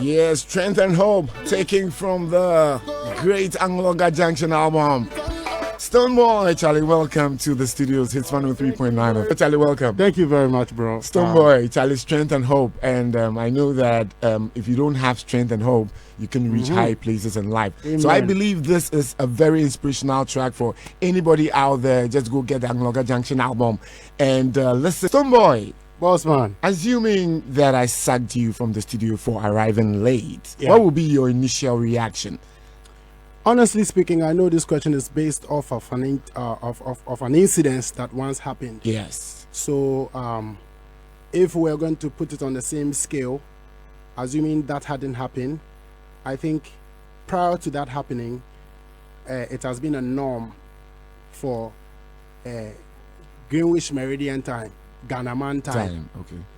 Yes, Strength and Hope, taking from the great Angloga Junction album. Stonebwoy, Charlie, welcome to the studios. Hits 103.9. Charlie, welcome. Thank you very much, bro. Stonebwoy, Charlie, Strength and Hope. And I know that if you don't have strength and hope, you can reach high places in life. Amen. So I believe this is a very inspirational track for anybody out there. Just go get the Angloga Junction album and listen. Stonebwoy. Boss man. Assuming that I sacked you from the studio for arriving late, what will be your initial reaction? Honestly speaking, I know this question is based off of an incident that once happened. Yes. So if we're going to put it on the same scale, assuming that hadn't happened, I think prior to that happening, it has been a norm for Greenwich Meridian time, Ghana man time,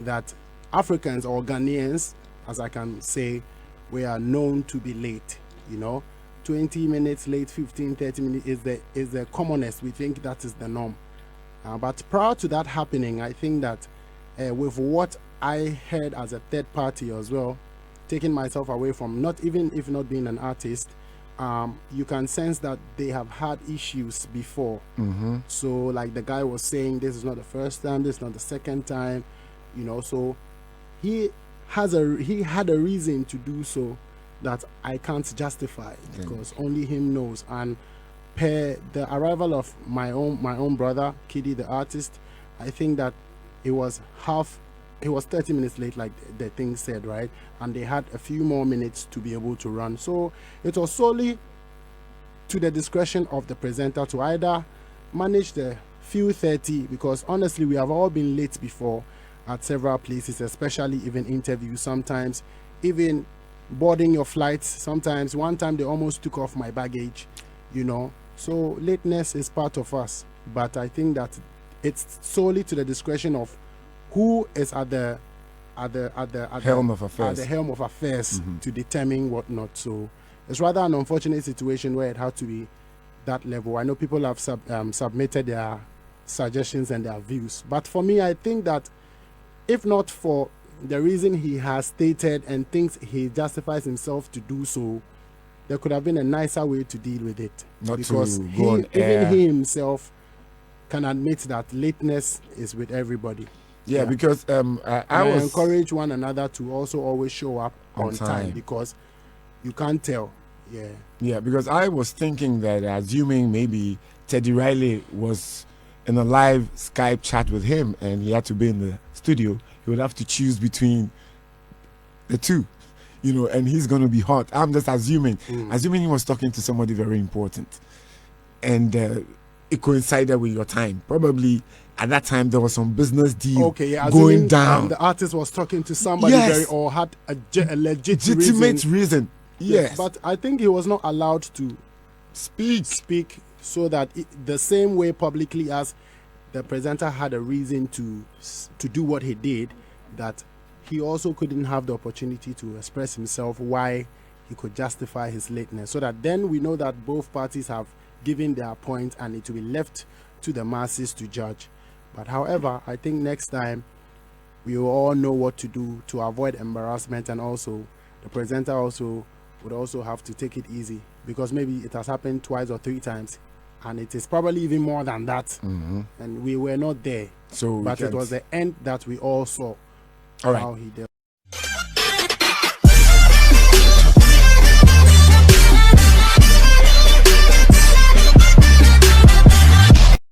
that Africans or Ghanaians, as I can say, we are known to be late. 20 minutes late, 15, 30 minutes is the commonest. We think that is the norm. But prior to that happening, I think that with what I heard as a third party as well, taking myself away from, not even if not being an artist, you can sense that they have had issues before. So like the guy was saying, this is not the first time, this is not the second time, so he had a reason to do so that I can't justify, because only him knows. And per the arrival of my own brother Kidi'S, the artist, I think that he was 30 minutes late, like the thing said, right? And they had a few more minutes to be able to run. So it was solely to the discretion of the presenter to either manage the few 30, because honestly we have all been late before at several places, especially even interviews, sometimes even boarding your flights. Sometimes one time they almost took off my baggage, so lateness is part of us. But I think that it's solely to the discretion of who is at the helm of affairs, to determine what not. So it's rather an unfortunate situation where it had to be that level. I know people have submitted their suggestions and their views, but for me, I think that if not for the reason he has stated and thinks he justifies himself to do so, there could have been a nicer way to deal with it. Not because to go on air. Even he himself can admit that lateness is with everybody. Yeah, because I was encourage one another to also always show up on time, because you can't tell. Yeah, because I was thinking that, assuming maybe Teddy Riley was in a live Skype chat with him and he had to be in the studio, he would have to choose between the two, and he's going to be hot. I'm just assuming he was talking to somebody very important, and it coincided with your time. Probably at that time there was some business deal going down. The artist was talking to somebody or had a legitimate reason. Yes, but I think he was not allowed to speak so that the same way publicly as the presenter had a reason to do what he did, that he also couldn't have the opportunity to express himself why he could justify his lateness, so that then we know that both parties have given their point and it will be left to the masses to judge. But however, I think next time we will all know what to do to avoid embarrassment, and also the presenter would also have to take it easy, because maybe it has happened twice or three times, and it is probably even more than that, and we were not there. But it was the end that we all saw. How he dealt.